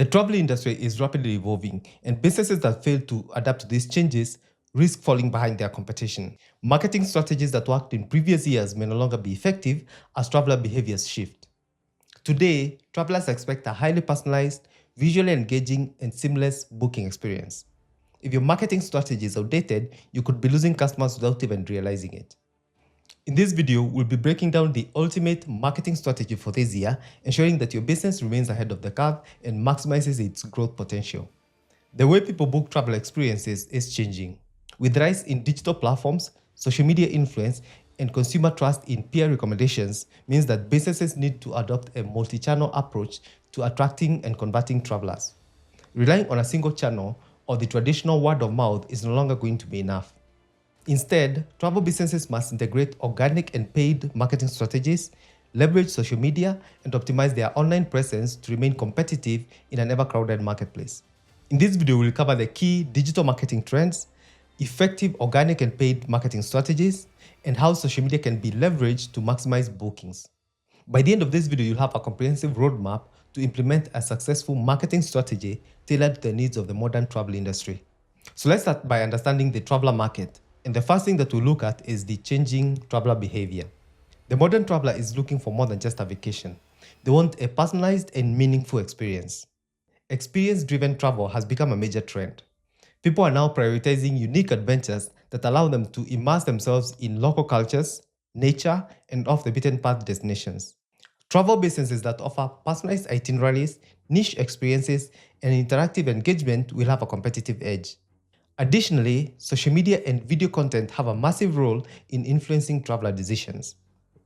The travel industry is rapidly evolving, and businesses that fail to adapt to these changes risk falling behind their competition. Marketing strategies that worked in previous years may no longer be effective as traveler behaviors shift. Today, travelers expect a highly personalized, visually engaging, and seamless booking experience. If your marketing strategy is outdated, you could be losing customers without even realizing it. In this video, we'll be breaking down the ultimate marketing strategy for this year, ensuring that your business remains ahead of the curve and maximizes its growth potential. The way people book travel experiences is changing. With the rise in digital platforms, social media influence, and consumer trust in peer recommendations means that businesses need to adopt a multi-channel approach to attracting and converting travelers. Relying on a single channel or the traditional word of mouth is no longer going to be enough. Instead, travel businesses must integrate organic and paid marketing strategies, leverage social media, and optimize their online presence to remain competitive in an ever-crowded marketplace. In this video, we'll cover the key digital marketing trends, effective organic and paid marketing strategies, and how social media can be leveraged to maximize bookings. By the end of this video, you'll have a comprehensive roadmap to implement a successful marketing strategy tailored to the needs of the modern travel industry. So let's start by understanding the traveler market. And the first thing that we'll look at is the changing traveler behavior. The modern traveler is looking for more than just a vacation. They want a personalized and meaningful experience. Experience-driven travel has become a major trend. People are now prioritizing unique adventures that allow them to immerse themselves in local cultures, nature, and off-the-beaten-path destinations. Travel businesses that offer personalized itineraries, niche experiences, and interactive engagement will have a competitive edge. Additionally, social media and video content have a massive role in influencing traveler decisions.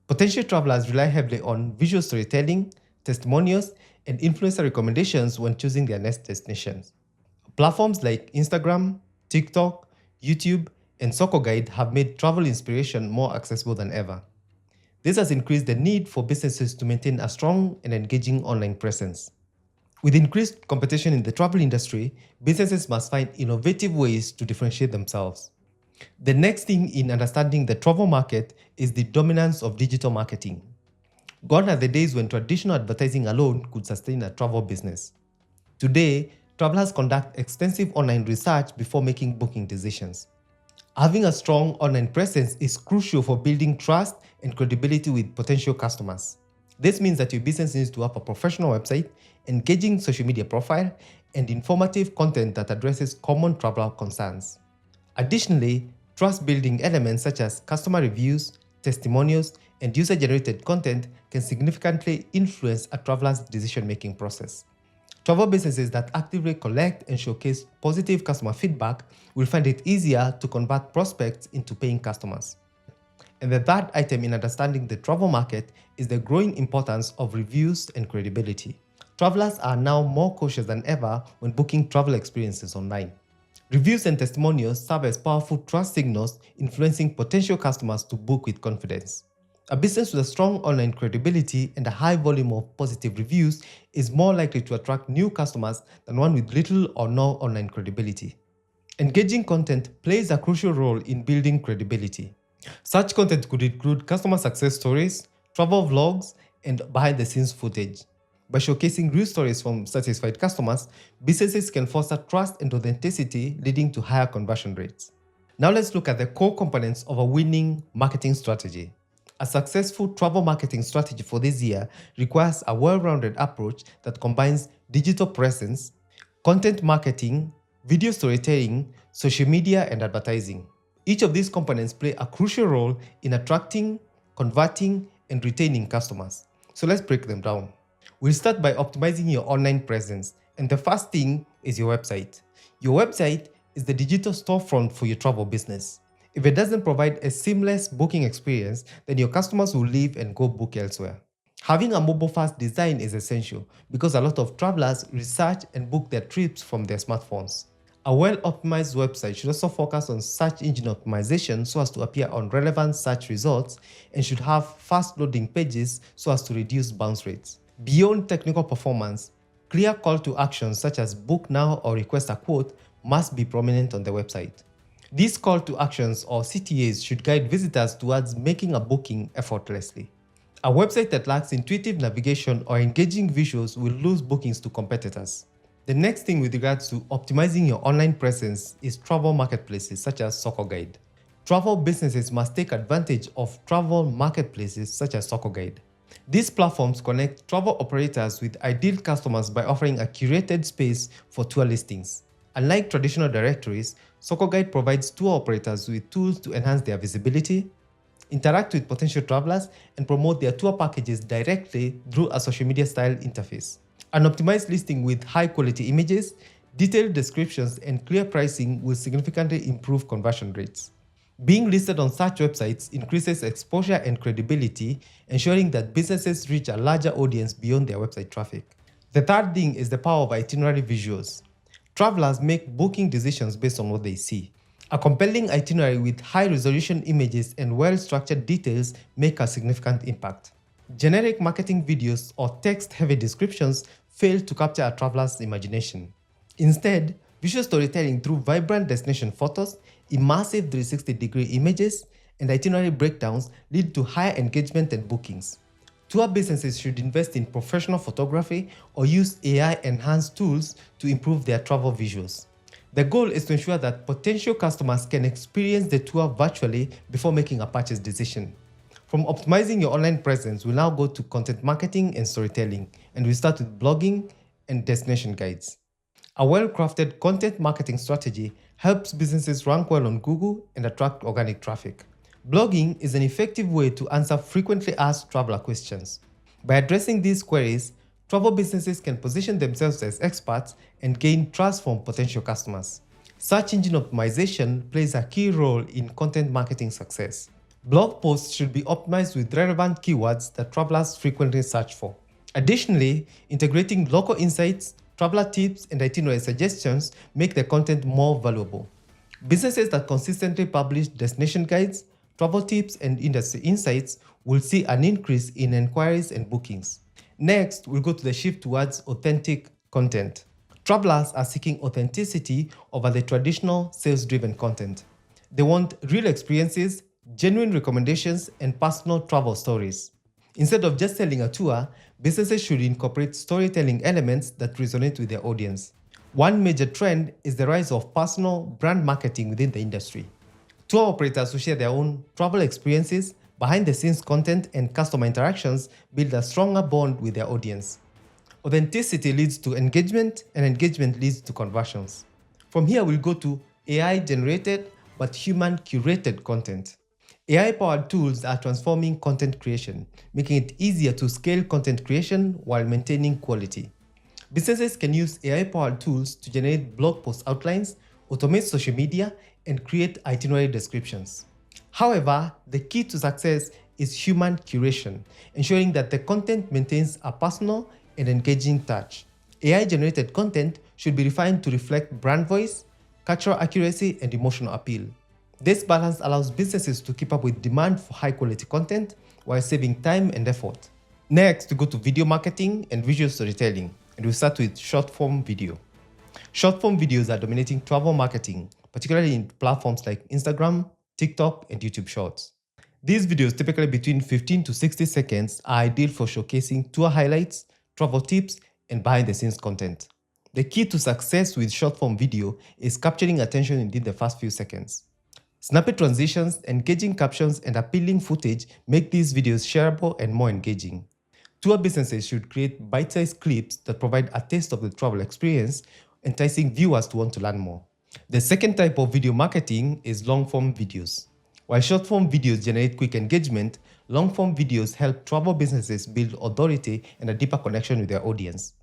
Potential travelers rely heavily on visual storytelling, testimonials, and influencer recommendations when choosing their next destinations. Platforms like Instagram, TikTok, YouTube, and SokoGuide have made travel inspiration more accessible than ever. This has increased the need for businesses to maintain a strong and engaging online presence. With increased competition in the travel industry, businesses must find innovative ways to differentiate themselves. The next thing in understanding the travel market is the dominance of digital marketing. Gone are the days when traditional advertising alone could sustain a travel business. Today, travelers conduct extensive online research before making booking decisions. Having a strong online presence is crucial for building trust and credibility with potential customers. This means that your business needs to have a professional website, engaging social media profile, and informative content that addresses common traveler concerns. Additionally, trust-building elements such as customer reviews, testimonials, and user-generated content can significantly influence a traveler's decision-making process. Travel businesses that actively collect and showcase positive customer feedback will find it easier to convert prospects into paying customers. And the third item in understanding the travel market is the growing importance of reviews and credibility. Travelers are now more cautious than ever when booking travel experiences online. Reviews and testimonials serve as powerful trust signals influencing potential customers to book with confidence. A business with a strong online credibility and a high volume of positive reviews is more likely to attract new customers than one with little or no online credibility. Engaging content plays a crucial role in building credibility. Such content could include customer success stories, travel vlogs, and behind-the-scenes footage. By showcasing real stories from satisfied customers, businesses can foster trust and authenticity, leading to higher conversion rates. Now let's look at the core components of a winning marketing strategy. A successful travel marketing strategy for this year requires a well-rounded approach that combines digital presence, content marketing, video storytelling, social media, and advertising. Each of these components play a crucial role in attracting, converting, and retaining customers. So let's break them down. We'll start by optimizing your online presence, and the first thing is your website. Your website is the digital storefront for your travel business. If it doesn't provide a seamless booking experience, then your customers will leave and go book elsewhere. Having a mobile-first design is essential because a lot of travelers research and book their trips from their smartphones. A well-optimized website should also focus on search engine optimization so as to appear on relevant search results and should have fast loading pages so as to reduce bounce rates. Beyond technical performance, clear call to actions such as book now or request a quote must be prominent on the website. These call to actions or CTAs should guide visitors towards making a booking effortlessly. A website that lacks intuitive navigation or engaging visuals will lose bookings to competitors. The next thing with regards to optimizing your online presence is travel marketplaces such as SokoGuide. Travel businesses must take advantage of travel marketplaces such as SokoGuide. These platforms connect travel operators with ideal customers by offering a curated space for tour listings. Unlike traditional directories, SokoGuide provides tour operators with tools to enhance their visibility, interact with potential travelers, and promote their tour packages directly through a social media style interface. An optimized listing with high quality images, detailed descriptions, and clear pricing will significantly improve conversion rates. Being listed on such websites increases exposure and credibility, ensuring that businesses reach a larger audience beyond their website traffic. The third thing is the power of itinerary visuals. Travelers make booking decisions based on what they see. A compelling itinerary with high-resolution images and well-structured details make a significant impact. Generic marketing videos or text-heavy descriptions fail to capture a traveler's imagination. Instead, visual storytelling through vibrant destination photos, immersive 360-degree images, and itinerary breakdowns lead to higher engagement and bookings. Tour businesses should invest in professional photography or use AI-enhanced tools to improve their travel visuals. The goal is to ensure that potential customers can experience the tour virtually before making a purchase decision. From optimizing your online presence, we'll now go to content marketing and storytelling, and we start with blogging and destination guides. A well-crafted content marketing strategy helps businesses rank well on Google and attract organic traffic. Blogging is an effective way to answer frequently asked traveler questions. By addressing these queries, travel businesses can position themselves as experts and gain trust from potential customers. Search engine optimization plays a key role in content marketing success. Blog posts should be optimized with relevant keywords that travelers frequently search for. Additionally, integrating local insights, traveler tips, and itinerary suggestions make the content more valuable. Businesses that consistently publish destination guides, travel tips, and industry insights will see an increase in inquiries and bookings. Next, we'll go to the shift towards authentic content. Travelers are seeking authenticity over the traditional sales-driven content. They want real experiences, genuine recommendations, and personal travel stories. Instead of just selling a tour, businesses should incorporate storytelling elements that resonate with their audience. One major trend is the rise of personal brand marketing within the industry. Tour operators who share their own travel experiences, behind-the-scenes content, and customer interactions build a stronger bond with their audience. Authenticity leads to engagement, and engagement leads to conversions. From here, we'll go to AI-generated but human-curated content. AI-powered tools are transforming content creation, making it easier to scale content creation while maintaining quality. Businesses can use AI-powered tools to generate blog post outlines, automate social media, and create itinerary descriptions. However, the key to success is human curation, ensuring that the content maintains a personal and engaging touch. AI-generated content should be refined to reflect brand voice, cultural accuracy, and emotional appeal. This balance allows businesses to keep up with demand for high-quality content while saving time and effort. Next, we go to video marketing and visual storytelling, and we start with short-form video. Short-form videos are dominating travel marketing, particularly in platforms like Instagram, TikTok, and YouTube Shorts. These videos, typically between 15 to 60 seconds, are ideal for showcasing tour highlights, travel tips, and behind-the-scenes content. The key to success with short-form video is capturing attention within the first few seconds. Snappy transitions, engaging captions, and appealing footage make these videos shareable and more engaging. Tour businesses should create bite-sized clips that provide a taste of the travel experience, enticing viewers to want to learn more. The second type of video marketing is long-form videos. While short-form videos generate quick engagement, long-form videos help travel businesses build authority and a deeper connection with their audience.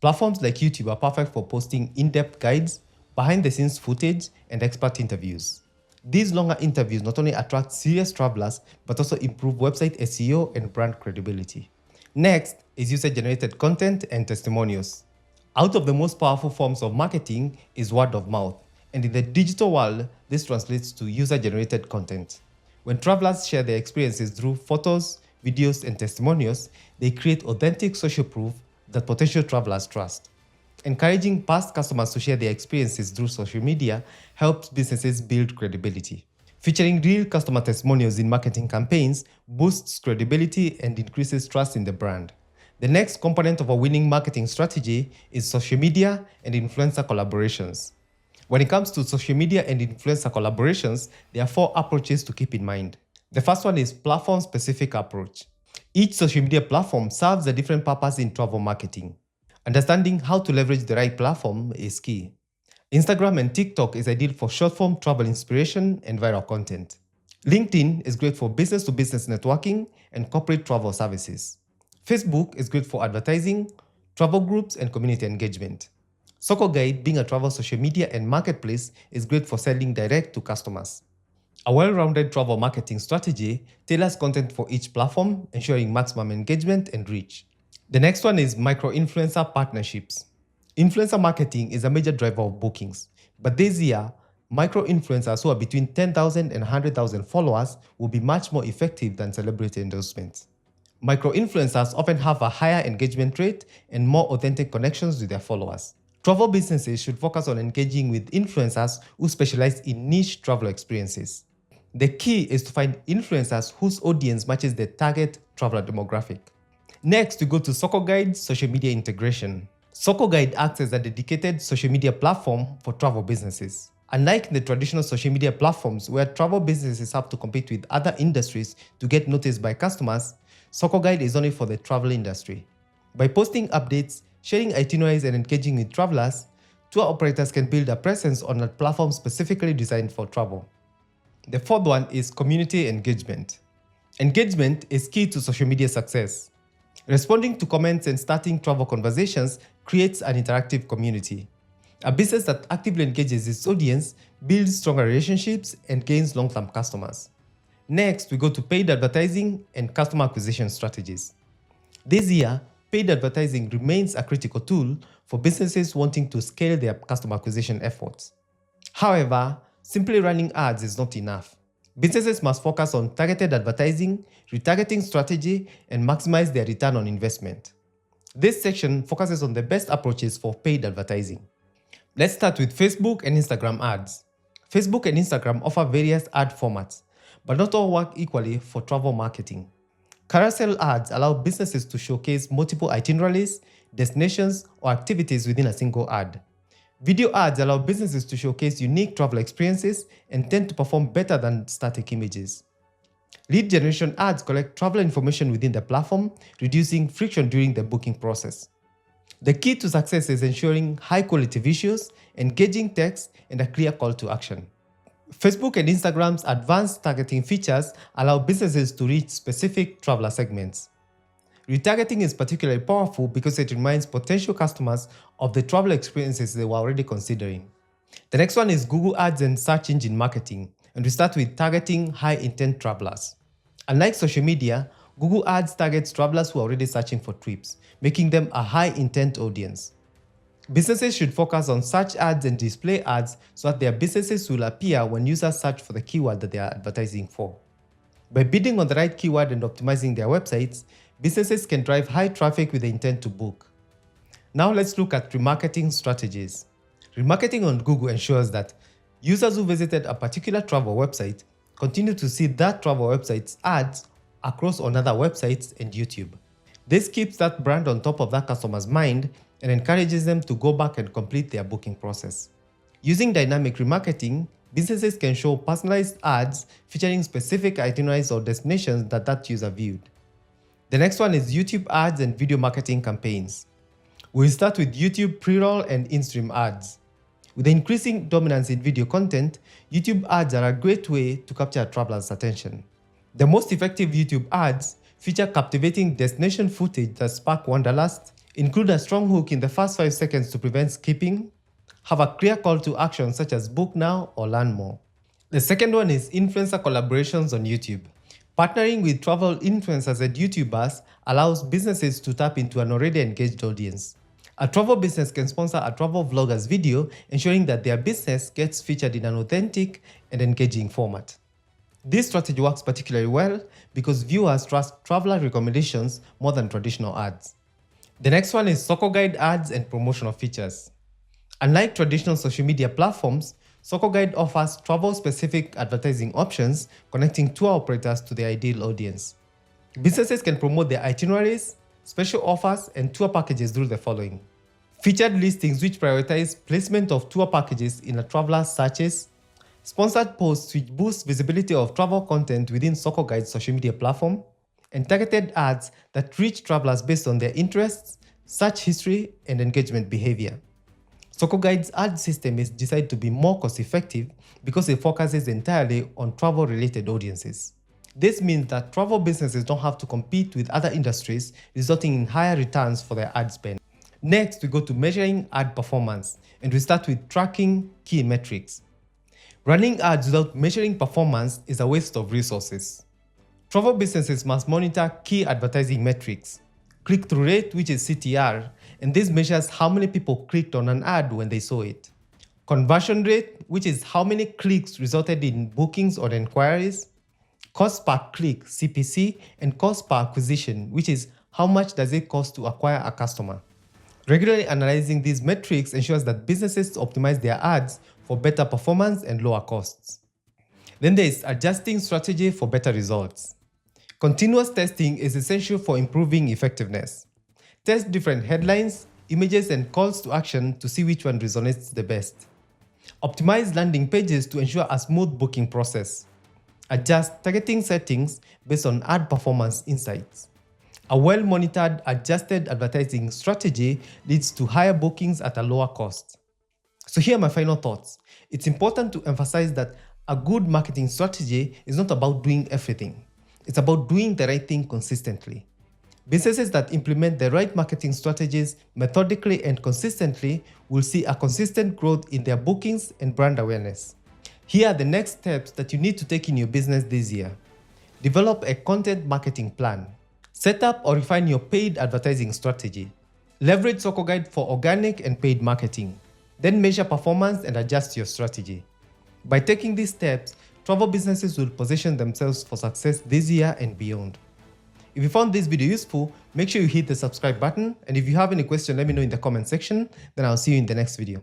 Platforms like YouTube are perfect for posting in-depth guides, behind-the-scenes footage, and expert interviews. These longer interviews not only attract serious travelers, but also improve website SEO and brand credibility. Next is user-generated content and testimonials. Out of the most powerful forms of marketing is word of mouth, and in the digital world, this translates to user-generated content. When travelers share their experiences through photos, videos, and testimonials, they create authentic social proof that potential travelers trust. Encouraging past customers to share their experiences through social media helps businesses build credibility. Featuring real customer testimonials in marketing campaigns boosts credibility and increases trust in the brand. The next component of a winning marketing strategy is social media and influencer collaborations. When it comes to social media and influencer collaborations, there are 4 approaches to keep in mind. The first one is platform-specific approach. Each social media platform serves a different purpose in travel marketing. Understanding how to leverage the right platform is key. Instagram and TikTok is ideal for short-form travel inspiration and viral content. LinkedIn is great for business-to-business networking and corporate travel services. Facebook is great for advertising, travel groups, and community engagement. SokoGuide, being a travel social media and marketplace, is great for selling direct to customers. A well-rounded travel marketing strategy tailors content for each platform, ensuring maximum engagement and reach. The next one is micro-influencer partnerships. Influencer marketing is a major driver of bookings, but this year, micro-influencers who are between 10,000 and 100,000 followers will be much more effective than celebrity endorsements. Micro-influencers often have a higher engagement rate and more authentic connections with their followers. Travel businesses should focus on engaging with influencers who specialize in niche travel experiences. The key is to find influencers whose audience matches their target traveler demographic. Next, we go to SokoGuide social media integration. SokoGuide acts as a dedicated social media platform for travel businesses. Unlike the traditional social media platforms where travel businesses have to compete with other industries to get noticed by customers, SokoGuide is only for the travel industry. By posting updates, sharing itineraries, and engaging with travelers, tour operators can build a presence on a platform specifically designed for travel. The fourth one is community engagement. Engagement is key to social media success. Responding to comments and starting travel conversations creates an interactive community. A business that actively engages its audience builds stronger relationships and gains long-term customers. Next, we go to paid advertising and customer acquisition strategies. This year, paid advertising remains a critical tool for businesses wanting to scale their customer acquisition efforts. However, simply running ads is not enough. Businesses must focus on targeted advertising, retargeting strategy, and maximize their return on investment. This section focuses on the best approaches for paid advertising. Let's start with Facebook and Instagram ads. Facebook and Instagram offer various ad formats, but not all work equally for travel marketing. Carousel ads allow businesses to showcase multiple itineraries, destinations, or activities within a single ad. Video ads allow businesses to showcase unique travel experiences and tend to perform better than static images. Lead generation ads collect travel information within the platform, reducing friction during the booking process. The key to success is ensuring high-quality visuals, engaging text, and a clear call to action. Facebook and Instagram's advanced targeting features allow businesses to reach specific traveler segments. Retargeting is particularly powerful because it reminds potential customers of the travel experiences they were already considering. The next one is Google Ads and search engine marketing, and we start with targeting high-intent travelers. Unlike social media, Google Ads targets travelers who are already searching for trips, making them a high-intent audience. Businesses should focus on search ads and display ads so that their businesses will appear when users search for the keyword that they are advertising for. By bidding on the right keyword and optimizing their websites, businesses can drive high traffic with the intent to book. Now let's look at remarketing strategies. Remarketing on Google ensures that users who visited a particular travel website continue to see that travel website's ads across on other websites and YouTube. This keeps that brand on top of that customer's mind and encourages them to go back and complete their booking process. Using dynamic remarketing, businesses can show personalized ads featuring specific itineraries or destinations that user viewed. The next one is YouTube ads and video marketing campaigns. We'll start with YouTube pre-roll and in-stream ads. With the increasing dominance in video content, YouTube ads are a great way to capture a traveler's attention. The most effective YouTube ads feature captivating destination footage that spark wanderlust, include a strong hook in the first 5 seconds to prevent skipping, have a clear call to action such as book now or learn more. The second one is influencer collaborations on YouTube. Partnering with travel influencers and YouTubers allows businesses to tap into an already engaged audience. A travel business can sponsor a travel vlogger's video, ensuring that their business gets featured in an authentic and engaging format. This strategy works particularly well because viewers trust traveler recommendations more than traditional ads. The next one is SokoGuide ads and promotional features. Unlike traditional social media platforms, SokoGuide offers travel-specific advertising options connecting tour operators to their ideal audience. Businesses can promote their itineraries, special offers, and tour packages do the following. Featured listings which prioritize placement of tour packages in a traveler's searches, sponsored posts which boost visibility of travel content within SokoGuide's social media platform, and targeted ads that reach travelers based on their interests, search history, and engagement behavior. SokoGuide's ad system is designed to be more cost-effective because it focuses entirely on travel-related audiences. This means that travel businesses don't have to compete with other industries, resulting in higher returns for their ad spend. Next, we go to measuring ad performance, and we start with tracking key metrics. Running ads without measuring performance is a waste of resources. Travel businesses must monitor key advertising metrics. Click-through rate, which is CTR, and this measures how many people clicked on an ad when they saw it. Conversion rate, which is how many clicks resulted in bookings or inquiries. Cost per click, CPC, and cost per acquisition, which is how much does it cost to acquire a customer. Regularly analyzing these metrics ensures that businesses optimize their ads for better performance and lower costs. Then there is adjusting strategy for better results. Continuous testing is essential for improving effectiveness. Test different headlines, images, and calls to action to see which one resonates the best. Optimize landing pages to ensure a smooth booking process. Adjust targeting settings based on ad performance insights. A well-monitored, adjusted advertising strategy leads to higher bookings at a lower cost. So here are my final thoughts. It's important to emphasize that a good marketing strategy is not about doing everything. It's about doing the right thing consistently. Businesses that implement the right marketing strategies methodically and consistently will see a consistent growth in their bookings and brand awareness. Here are the next steps that you need to take in your business this year. Develop a content marketing plan. Set up or refine your paid advertising strategy. Leverage SokoGuide for organic and paid marketing. Then measure performance and adjust your strategy. By taking these steps, travel businesses will position themselves for success this year and beyond. If you found this video useful, make sure you hit the subscribe button, and if you have any question, let me know in the comment section. Then I'll see you in the next video.